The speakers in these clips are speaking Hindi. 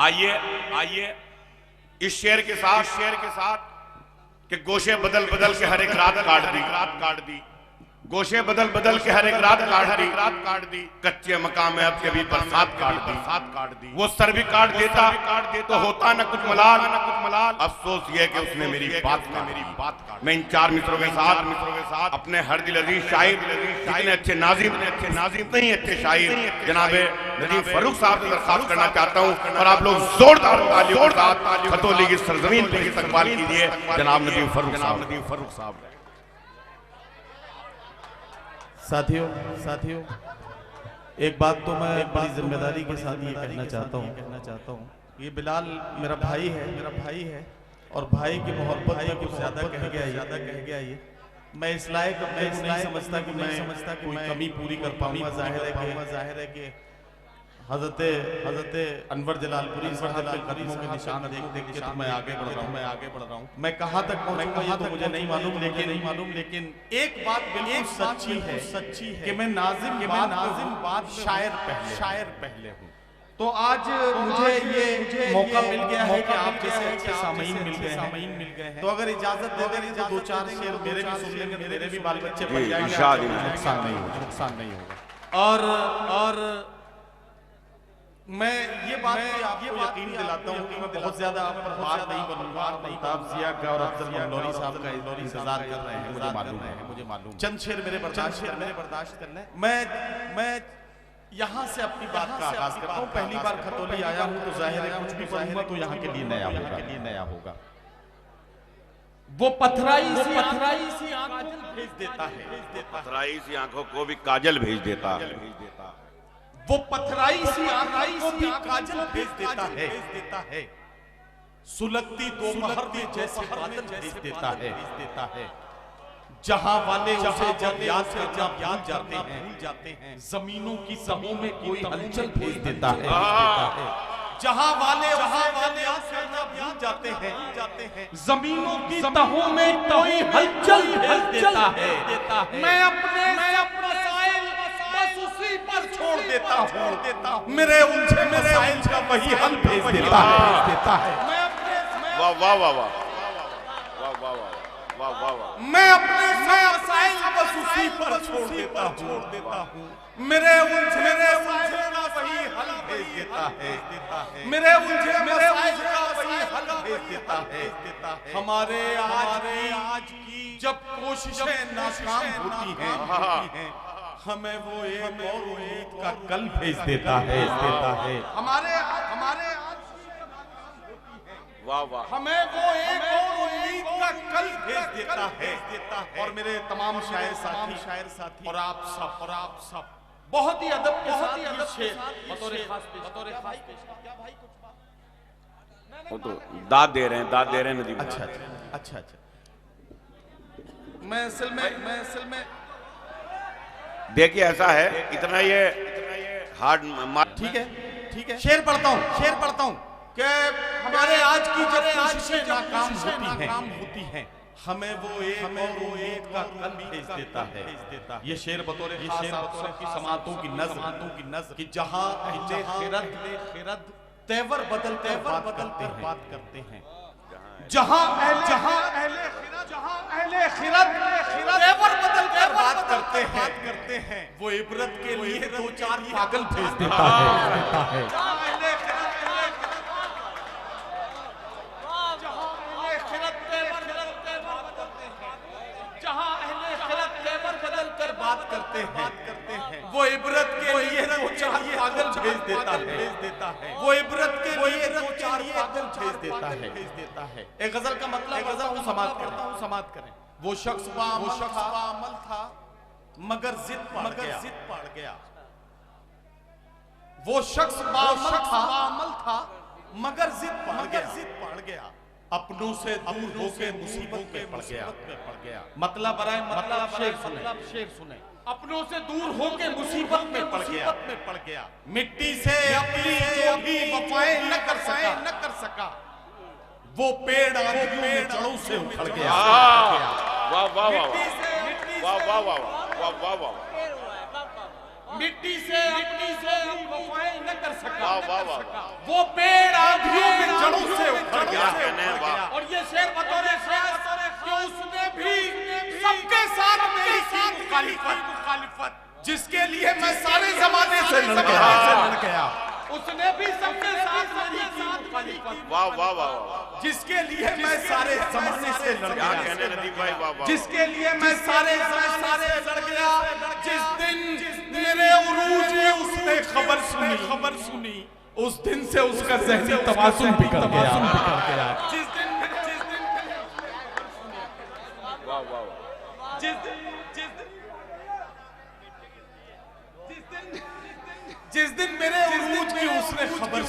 आइए आइए इस शेर के साथ कि गोशे बदल बदल के हर एक रात काट दी गोशे बदल बदल के हर एक रात काट दी कच्चे मकाम में अब कभी बरसात काट दी वो सर भी काट देता तो होता न कुछ मलाल अफसोस ये कि उसने मेरी बात काट। मैं इन चार मित्रों के साथ अपने हर दिल अजीज शायर इतने अच्छे नाजिम नहीं अच्छे शायर जनाब नदीम फरूख साहब से दरखास्त करना चाहता हूँ और आप लोग जोरदार तालियों के साथ खतौली की सरजमीन पर इस्तकबाल कीजिए जनाब नदीम फरूख साहब। साथियों एक बात तो मैं बड़ी जिम्मेदारी के साथ ये कहना चाहता हूँ ये बिलाल मेरा भाई है और भाई की मोहब्बत में कुछ ज्यादा कह गया ये मैं इस लायक नहीं समझता कि मैं कमी पूरी कर पाऊंगा। जाहिर है कि हजरत अनवर जलालपुरी साहब के कदमों के निशान देख के तो मैं आगे बढ़ रहा हूँ। मैं कहाँ तक पहुँचूंगा ये तो मुझे नहीं मालूम लेकिन एक बात बिल्कुल सच्ची है कि मैं नाजिम बात शायर पहले हूँ। तो आज मुझे ये मौका मिल गया है कि आप जैसे अच्छे सामीन मिल गए हैं तो अगर इजाजत दे देंगे तो दो चार शेर मेरे भी सुन लेंगे, मेरे भी बाल बच्चे पढ़ जाएंगे, नुकसान नहीं होगा। और मैं ये बात आपको यकीन दिलाता हूँ कि मैं बहुत ज्यादा आप पर बात नहीं बनूंगा। अल्ताफ जिया का और अफजल मंगलौरी साहब का इंतजार कर रहे हैं, मुझे मालूम। चंद शेर मेरे बर्दाश्त कर लें। मैं यहाँ से अपनी बात का आगाज करता हूँ। पहली बार खतौली आया हूँ तो जाहिर है कुछ भी पढ़ूंगा तो यहाँ के लिए नया होगा। वो पथराई सी आंखों भेज देता है, पथराई सी आंखों को भी काजल भेज देता है। वो पथराई सी आंखों को भी काजल भेज देता है। सुलगती दोपहर में जैसे बादल भेज देता है। जहां वाले उसे जब याद जाते हैं जमीनों की तहों में कोई हलचल भेज देता है। जहां वाले याद करना भूल जाते हैं जमीनों की तहों में कोई हलचल भेज देता है। मैं अपने मसाइल बस उसी पर छोड़ देता हूँ, मेरे उलझे मसाइल का वही हल भेज देता है। वाह वाह वाह वाह वाह वाह वाह। मैं अपने मसाइल बस उसी पर छोड़ देता हूँ, मेरे उलझे का वही हल भेज देता है। मेरे उलझे मसाइल का वही हल भेज देता है। हमारे आज की जब कोशिशें नाकाम होती हैं हमें वो एक और उम्मीद का कल भेज देता है। हमारे वाह वाह हमें वो एक और उम्मीद का कल भेज देता है। और मेरे तमाम शायर साथी और आप सब बहुत ही अदब के साथ ये शेर बतौर खास पेश। वो तो दाद दे रहे हैं नदीम। अच्छा मैं असल में देखिए ऐसा है इतना ये हार्ड ठीक है शेर पढ़ता हूँ कि हमारे आज की जब कोशिशें नाकाम होती हैं हमें वो एक उम्मीद का कल भेज देता है। ये शेर बतौर की समातों की नज़्म कि जहां अहले खिरद तेवर बदल बात करते हैं। जहां अहले खिरद तेवर बदल कर बात करते हैं वो इबरत के लिए दो चार पागल भेज देता है। बात करते हैं वो इबरत के लिए दो चार पागल भेज देता है। वो इबरत के लिए दो चार पागल भेज देता है। एक गजल का मतलब समाप्त करें। वो शख्स बाअमल था मगर जिद पड़ गया। वो शख्स बाअमल था मगर जिद पड़ गया। अपनों से दूर होकर मुसीबत में पड़ गया। मतलब शेर सुने। अपनों से दूर होकर मुसीबत में पड़ गया। मिट्टी से अपनी जो भी वफाएं न कर सका वो पेड़ जड़ों से उखड़ गया। वाह वाह वाह वाह वाह वाह वाह वाह वाह वाह। मिट्टी से अपनी से वफाएं न कर सका, वाह वाह वाह, वो पेड़ आंधियों में जड़ों से उखड़ क्या कहने गया। हैं, वाह। और ये शेर बतौर खास कि उसने भी सबके साथ मेरी की मुखालिफत, जिसके लिए मैं सारे जमाने से लड़ गया, उसने भी सबके साथ मेरी की मुखालिफत, वाह वाह वाह वाह, जिसके लिए मैं सारे जमाने से लड़ क्या गया, कहने नदीम भाई, वाह वाह, जिसके लिए मैं सारे जमाने से लड़ गया। जिस दिन मेरे उरूज में उसने खबर सुनी, उस दिन से उसका ज़हनी तवाज़ुन बिगड़ गया। जिस दिन वाह वाह वाह, जिस दिन मेरे उरूज की उसने खबर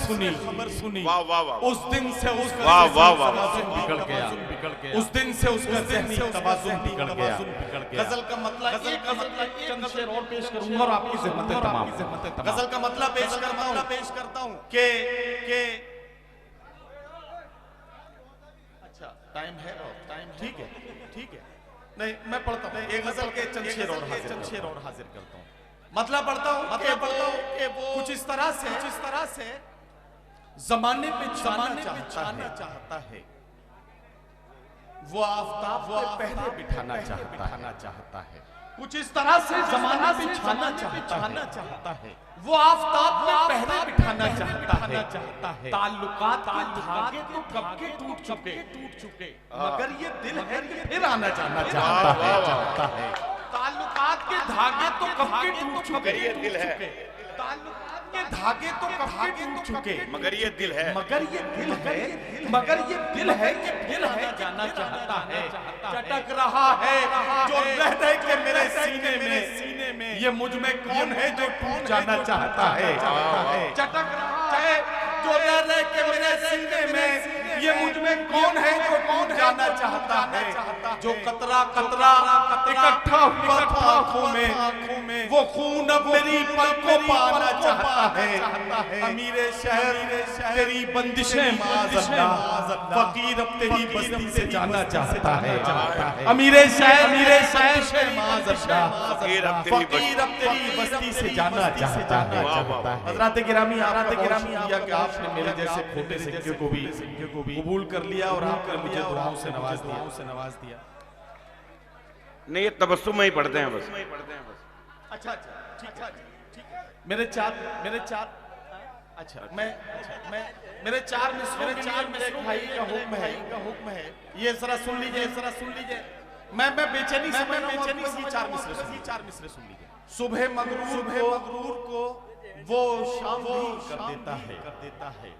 सुनी, वाह वाह वाह, उस दिन से उसका वाह वाह वाह, तवाज़ुन बिगड़ गया। उस दिन से उसका ज़हनी तवाज़ुन बिगड़ गया। गजल का मतलब चंद शेर और पेश करूंगा और आपकी ज़िम्मत तमाम। गजल का मतलब पेश करता हूं कि अच्छा टाइम है, ठीक है, नहीं मैं पढ़ता हूं एक गजल के चंद शेर और हाजिर करता हूं। मतलब पढ़ता हूं कि वो कुछ इस तरह से जमाने पे छाना चाहता है, वो आफताब पे पहरे बिठाना चाहता है। कुछ इस तरह से जमाने पे छाना चाहता है, वो आफताब पे पहरे बिठाना चाहता है। ताल्लुकात के धागे तो कब के टूट चुके, मगर ये दिल है कि फिर आना जाना चाहता है। ताल्लुकात के धागे तो कब के टूट चुके, ये दिल है, ताल्लुकात के धागे तो कब के टूट चुके, मगर ये दिल है, मगर ये दिल है कि फिर आना जाना चाहता है। चटक रहा है जो रह के मेरे सीने में, ये मुझ में कौन है जो टूट जाना चाहता है। चटक रहा है जो रह के मेरे सीने में, ये मुझ में कौन है जो टूट जाना चाहता है। जो कतरा इकट्ठा हुआ था आंखों में, वो खून अब मेरी पलकों पाना चाहता है। अमीरे शहर तेरी बंदिशें माज़अल्लाह, फकीर अब तेरी बस्ती से जाना चाहता है। अमीरे शहर माज़अल्लाह, फकीर अब तेरी बस्ती से जाना चाहता है। हज़रात गिरामी किया कि आपने मेरे जैसे खोटे सिक्के को भी कबूल कर लिया और आपने मुझे दुआओं से नवाज दिया। नहीं ये तबस्सुम में ही पढ़ते हैं बस। अच्छा ठीक है। मेरे चार अच्छा मैं मेरे चार मेरे भाई का हुक्म है। ये जरा सुन लीजिए। मैं बेचैनी से चार मिसरे सुन लीजिए। सुबह मगरूर को वो शाम कर देता है,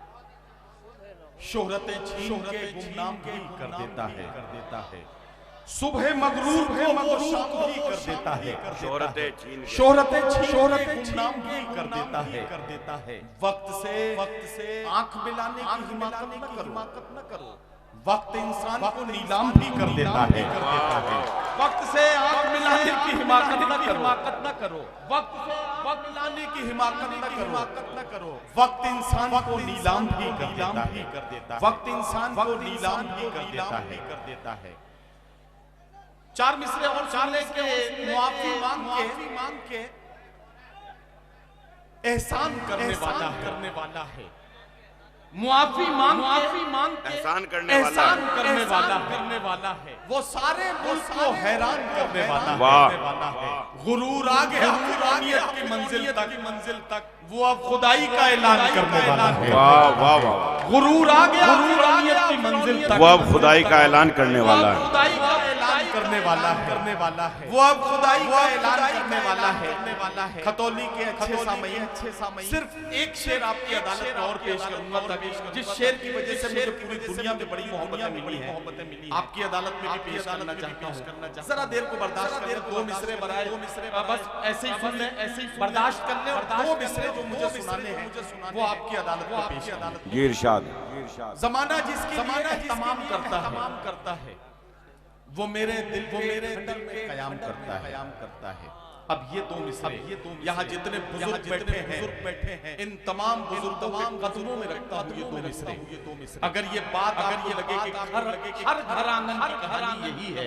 शोहरतें छीन के गुमनाम भी कर देता है। सुबह मगरूर को वो शाम भी कर देता है, शोहरतें गुमनाम भी कर देता है। वक्त से आंख मिलाने की हिमाकत न करो, वक्त इंसान को नीलाम भी कर देता है। वक्त से आंख मिलाने की हिमाकत न करो, वक्त मिलाने की हिमाकत न करो। वक्त इंसान को नीलाम भी कर देता है। वक्त इंसान को नीलाम भी कर देता है। चार मिसरे और चाले के मुआफी मांग के एहसान करने वाला है। मुआफी मांग एहसान करने वाला है। वो सारे मुल्क को हैरान करने वाला वाह। है। गुरूर आ गया नूरानियत की मंजिल तक, वो अब खुदाई का ऐलान करने वाला है। वाह वाह वाह, गुरूर आ गया नूरानियत की मंजिल तक, वो अब खुदाई का ऐलान करने वाला है। खुदाई का ऐलान करने वाला है। वो अब खुदाई का ऐलान करने वाला है। खतौली के अच्छे सामईन, सिर्फ एक शेर आपकी अदालत में और पेश करूंगा ताकि जिस शेर की वजह से मुझे पूरी दुनिया में बड़ी मोहब्बतें मिली है, आपकी अदालत में भी पेश करना चाहता हूं। जरा देर को बर्दाश्त करें, दो मिसरे बनाए, बस ऐसे ही सुन लें, बर्दाश्त कर लें और दो मिसरे जो मुझे सुनाने हैं वो आपकी अदालत में पेश करें। जी इरशाद। जमाना जिसकी तमाम करता है, वो मेरे दिल पे कयाम करता है। अब ये दो मिसरे यहाँ जितने बुजुर्ग बैठे हैं इन तमाम बुजुर्गों के कदमों में रखता हूँ ये दो मिसरे। अगर ये बात अगर ये लगे कि हर घर आंगन की कहानी यही है,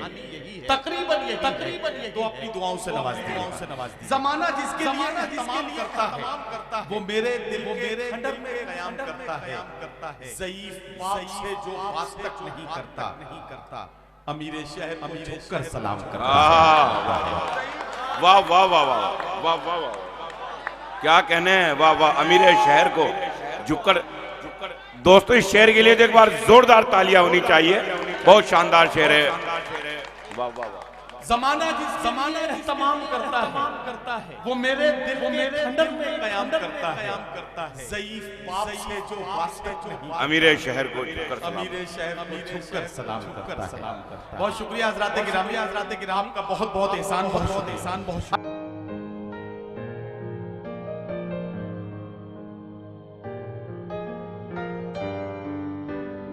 तकरीबन ये तो अपनी दुआओं से नवाज दी। जमाना जिसके लिए तमाम करता है वो मेरे दिल के खंडर में कयाम करता है। ज़ईफ बाप से जो बात तक नहीं करता अमीर शहर को झुककर सलाम करता है। वाह वाह वाह वाह वाह वाह वाह, क्या कहने हैं, वाह वाह। अमीर शहर को झुककर, दोस्तों इस शेर के लिए तो एक बार जोरदार तालियां होनी चाहिए, बहुत शानदार शेर है। वाह वाह वाह। जमाना तमाम करता है वो मेरे दिल के खंडर में कयाम करता है। ज़ईफ बाप से जो वास्ता नहीं, अमीर शहर को अमीर शहर को झुककर सलाम करता है। बहुत शुक्रिया हज़रात गिरामी, आपका बहुत एहसान, बहुत